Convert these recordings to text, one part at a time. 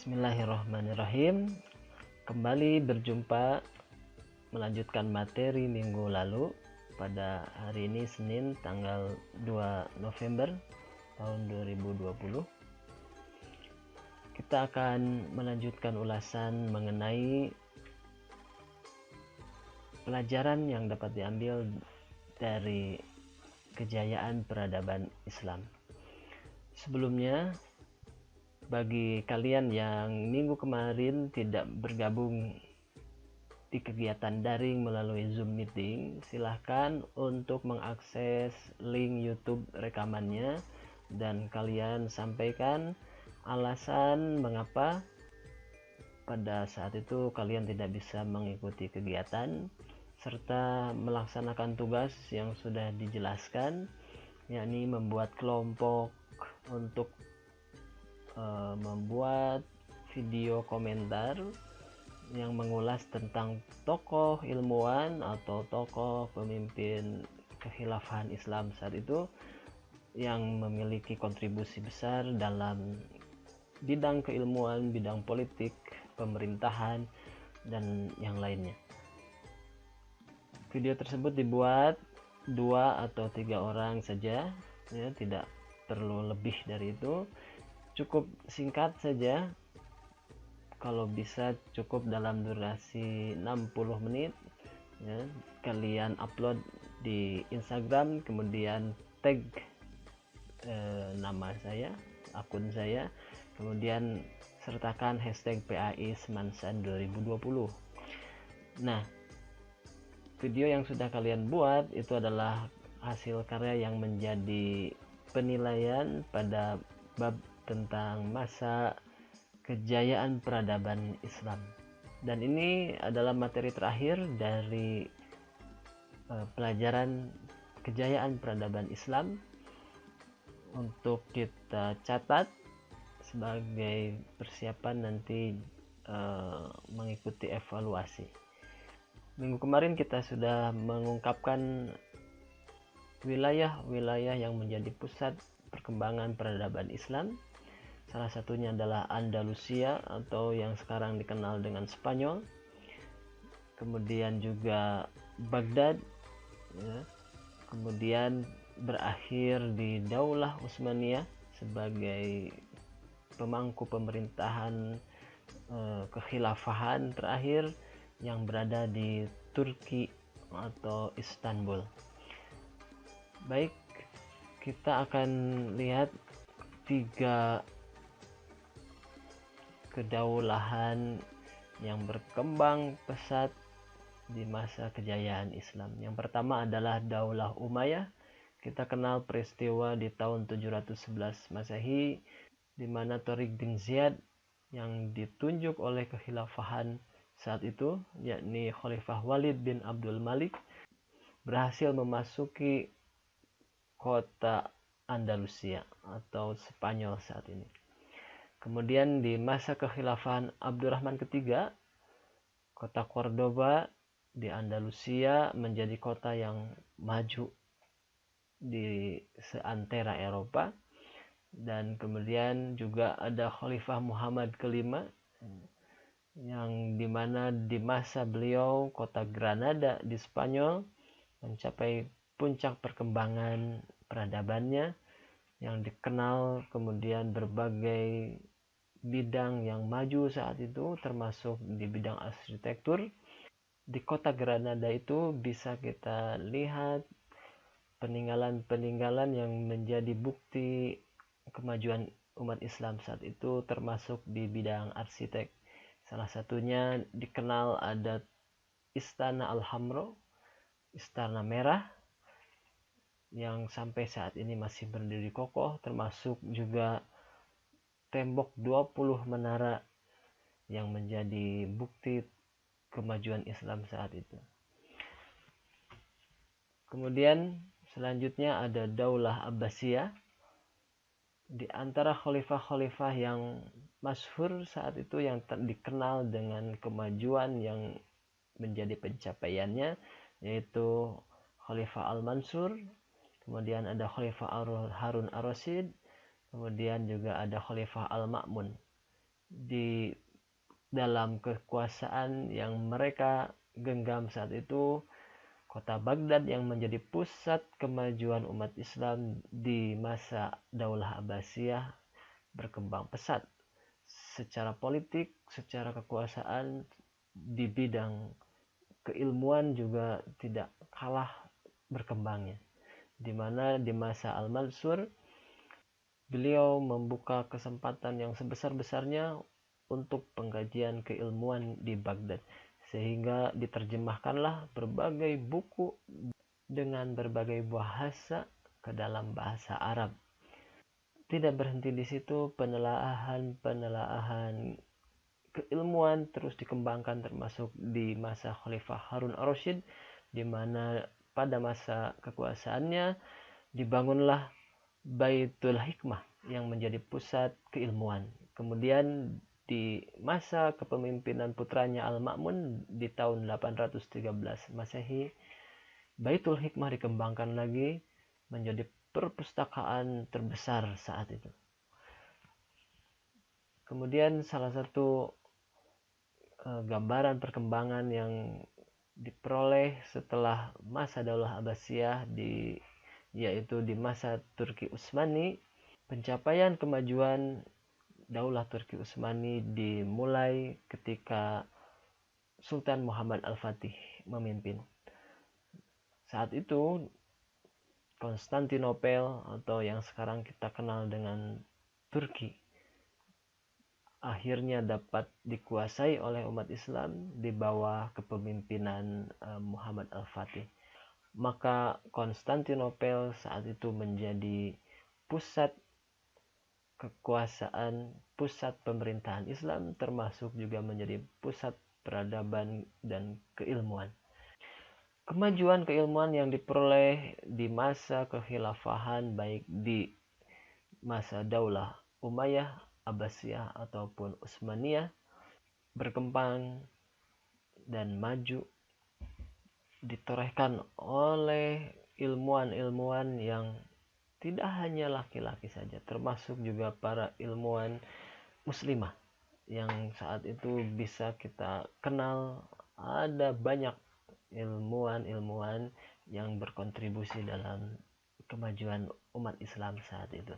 Bismillahirrahmanirrahim. Kembali berjumpa melanjutkan materi minggu lalu. Pada hari ini Senin tanggal 2 November tahun 2020. Kita akan melanjutkan ulasan mengenai pelajaran yang dapat diambil dari kejayaan peradaban Islam. Sebelumnya, bagi kalian yang minggu kemarin tidak bergabung di kegiatan daring melalui Zoom meeting, silahkan untuk mengakses link YouTube rekamannya dan kalian sampaikan alasan mengapa pada saat itu kalian tidak bisa mengikuti kegiatan serta melaksanakan tugas yang sudah dijelaskan, yakni membuat kelompok untuk membuat video komentar yang mengulas tentang tokoh ilmuwan atau tokoh pemimpin kekhilafahan Islam saat itu yang memiliki kontribusi besar dalam bidang keilmuan, bidang politik, pemerintahan, dan yang lainnya. Video tersebut dibuat 2 atau 3 orang saja, ya, tidak perlu lebih dari itu. Cukup singkat saja, kalau bisa cukup dalam durasi 60 menit, ya. Kalian upload di Instagram, kemudian tag nama saya, akun saya, kemudian sertakan hashtag PAI Semansan 2020. Nah, video yang sudah kalian buat itu adalah hasil karya yang menjadi penilaian pada bab tentang masa kejayaan peradaban Islam, dan ini adalah materi terakhir dari pelajaran kejayaan peradaban Islam untuk kita catat sebagai persiapan nanti mengikuti evaluasi. Minggu kemarin kita sudah mengungkapkan wilayah-wilayah yang menjadi pusat perkembangan peradaban Islam. Salah satunya adalah Andalusia atau yang sekarang dikenal dengan Spanyol. Kemudian juga Baghdad, ya. Kemudian berakhir di Daulah Utsmaniyah sebagai pemangku pemerintahan kekhilafahan terakhir yang berada di Turki atau Istanbul. Baik, kita akan lihat 3 kedaulahan yang berkembang pesat di masa kejayaan Islam. Yang pertama adalah Daulah Umayyah. Kita kenal peristiwa di tahun 711 Masehi di mana Tariq bin Ziyad yang ditunjuk oleh kekhilafahan saat itu, yakni Khalifah Walid bin Abdul Malik, berhasil memasuki kota Andalusia atau Spanyol saat ini. Kemudian di masa kekhilafahan Abdurrahman ketiga, kota Cordoba di Andalusia menjadi kota yang maju di seantera Eropa. Dan kemudian juga ada Khalifah Muhammad kelima, yang dimana di masa beliau kota Granada di Spanyol mencapai puncak perkembangan peradabannya, yang dikenal kemudian berbagai bidang yang maju saat itu, termasuk di bidang arsitektur. Di kota Granada itu bisa kita lihat peninggalan-peninggalan yang menjadi bukti kemajuan umat Islam saat itu, termasuk di bidang arsitek. Salah satunya dikenal ada Istana Al-Hamra, Istana Merah, yang sampai saat ini masih berdiri kokoh, termasuk juga tembok 20 menara yang menjadi bukti kemajuan Islam saat itu. Kemudian selanjutnya ada Daulah Abbasiyah. Di antara khalifah-khalifah yang masyhur saat itu yang dikenal dengan kemajuan yang menjadi pencapaiannya, yaitu Khalifah Al-Mansur, kemudian ada Khalifah Harun Ar-Rasyid, kemudian juga ada Khalifah Al-Ma'mun. di dalam kekuasaan yang mereka genggam saat itu, kota Baghdad yang menjadi pusat kemajuan umat Islam di masa Daulah Abbasiyah berkembang pesat secara politik, secara kekuasaan, di bidang keilmuan juga tidak kalah berkembangnya. Di mana di masa Al-Mansur beliau membuka kesempatan yang sebesar-besarnya untuk pengkajian keilmuan di Baghdad, sehingga diterjemahkanlah berbagai buku dengan berbagai bahasa ke dalam bahasa Arab. Tidak berhenti di situ, penelaahan keilmuan terus dikembangkan, termasuk di masa Khalifah Harun ar-Rasyid, di mana pada masa kekuasaannya dibangunlah Baitul Hikmah yang menjadi pusat keilmuan. Kemudian di masa kepemimpinan putranya Al-Ma'mun di tahun 813 Masehi, Baitul Hikmah dikembangkan lagi menjadi perpustakaan terbesar saat itu. Kemudian salah satu gambaran perkembangan yang diperoleh setelah masa Daulah Abbasiyah yaitu di masa Turki Utsmani, pencapaian kemajuan Daulah Turki Utsmani dimulai ketika Sultan Muhammad Al-Fatih memimpin. Saat itu Konstantinopel atau yang sekarang kita kenal dengan Turki akhirnya dapat dikuasai oleh umat Islam di bawah kepemimpinan Muhammad Al-Fatih. Maka Konstantinopel saat itu menjadi pusat kekuasaan, pusat pemerintahan Islam, termasuk juga menjadi pusat peradaban dan keilmuan. Kemajuan keilmuan yang diperoleh di masa kekhilafahan baik di masa Daulah Umayyah, Abbasiyah ataupun Utsmaniyah berkembang dan maju ditorehkan oleh ilmuwan-ilmuwan yang tidak hanya laki-laki saja, termasuk juga para ilmuwan muslimah yang saat itu bisa kita kenal. Ada banyak ilmuwan-ilmuwan yang berkontribusi dalam kemajuan umat Islam saat itu.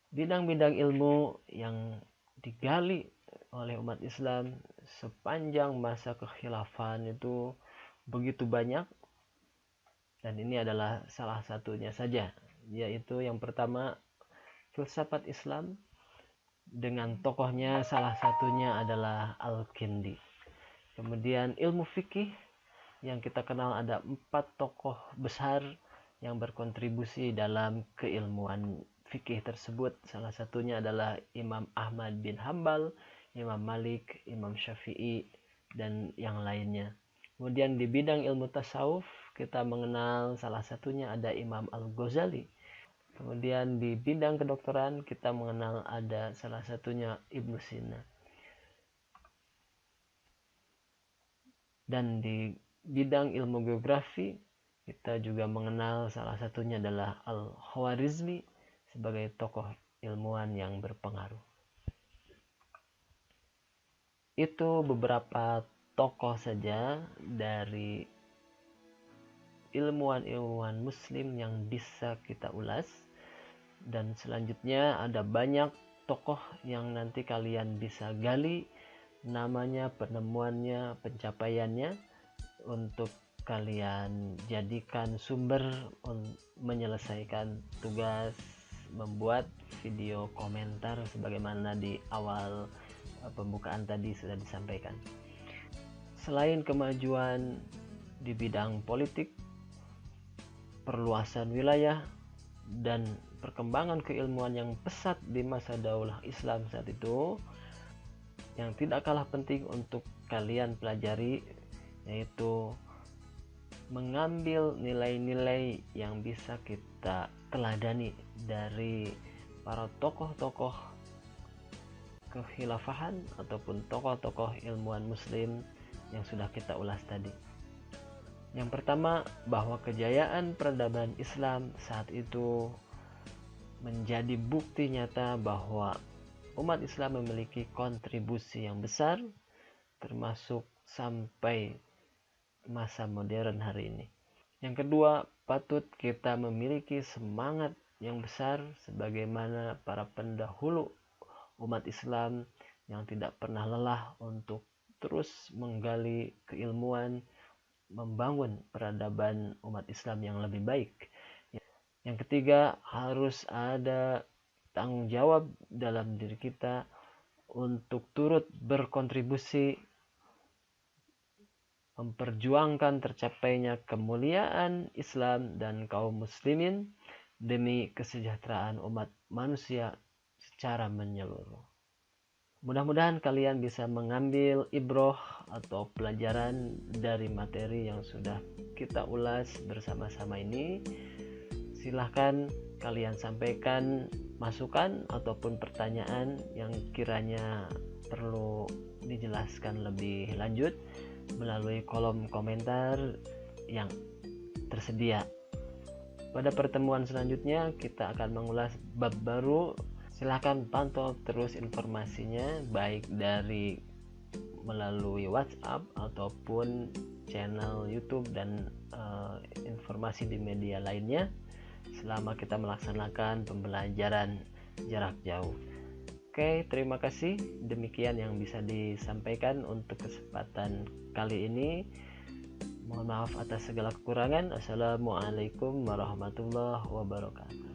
Bidang-bidang ilmu yang digali oleh umat Islam sepanjang masa kekhilafahan itu begitu banyak, dan ini adalah salah satunya saja, yaitu yang pertama filsafat Islam dengan tokohnya salah satunya adalah Al-Kindi. Kemudian ilmu fikih yang kita kenal ada 4 tokoh besar yang berkontribusi dalam keilmuan fikih tersebut. Salah satunya adalah Imam Ahmad bin Hambal, Imam Malik, Imam Syafi'i, dan yang lainnya. Kemudian di bidang ilmu tasawuf kita mengenal salah satunya ada Imam Al-Ghazali. Kemudian di bidang kedokteran kita mengenal ada salah satunya Ibnu Sina. Dan di bidang ilmu geografi kita juga mengenal salah satunya adalah Al-Khwarizmi sebagai tokoh ilmuwan yang berpengaruh. Itu beberapa tokoh saja dari ilmuwan-ilmuwan muslim yang bisa kita ulas, dan selanjutnya ada banyak tokoh yang nanti kalian bisa gali namanya, penemuannya, pencapaiannya untuk kalian jadikan sumber menyelesaikan tugas membuat video komentar sebagaimana di awal pembukaan tadi sudah disampaikan. Selain kemajuan di bidang politik, perluasan wilayah, dan perkembangan keilmuan yang pesat di masa Daulah Islam saat itu, yang tidak kalah penting untuk kalian pelajari yaitu mengambil nilai-nilai yang bisa kita teladani dari para tokoh-tokoh kekhilafahan ataupun tokoh-tokoh ilmuwan muslim yang sudah kita ulas tadi. Yang pertama, bahwa kejayaan peradaban Islam saat itu menjadi bukti nyata bahwa umat Islam memiliki kontribusi yang besar, termasuk sampai masa modern hari ini. Yang kedua, patut kita memiliki semangat yang besar sebagaimana para pendahulu umat Islam yang tidak pernah lelah untuk terus menggali keilmuan, membangun peradaban umat Islam yang lebih baik. Yang ketiga, harus ada tanggung jawab dalam diri kita untuk turut berkontribusi memperjuangkan tercapainya kemuliaan Islam dan kaum muslimin demi kesejahteraan umat manusia secara menyeluruh. Mudah-mudahan kalian bisa mengambil ibroh atau pelajaran dari materi yang sudah kita ulas bersama-sama ini. Silahkan kalian sampaikan masukan ataupun pertanyaan yang kiranya perlu dijelaskan lebih lanjut melalui kolom komentar yang tersedia. Pada pertemuan selanjutnya kita akan mengulas bab baru. Silahkan pantau terus informasinya baik dari melalui WhatsApp ataupun channel YouTube dan informasi di media lainnya selama kita melaksanakan pembelajaran jarak jauh. Oke, terima kasih. Demikian yang bisa disampaikan untuk kesempatan kali ini. Mohon maaf atas segala kekurangan. Assalamualaikum warahmatullahi wabarakatuh.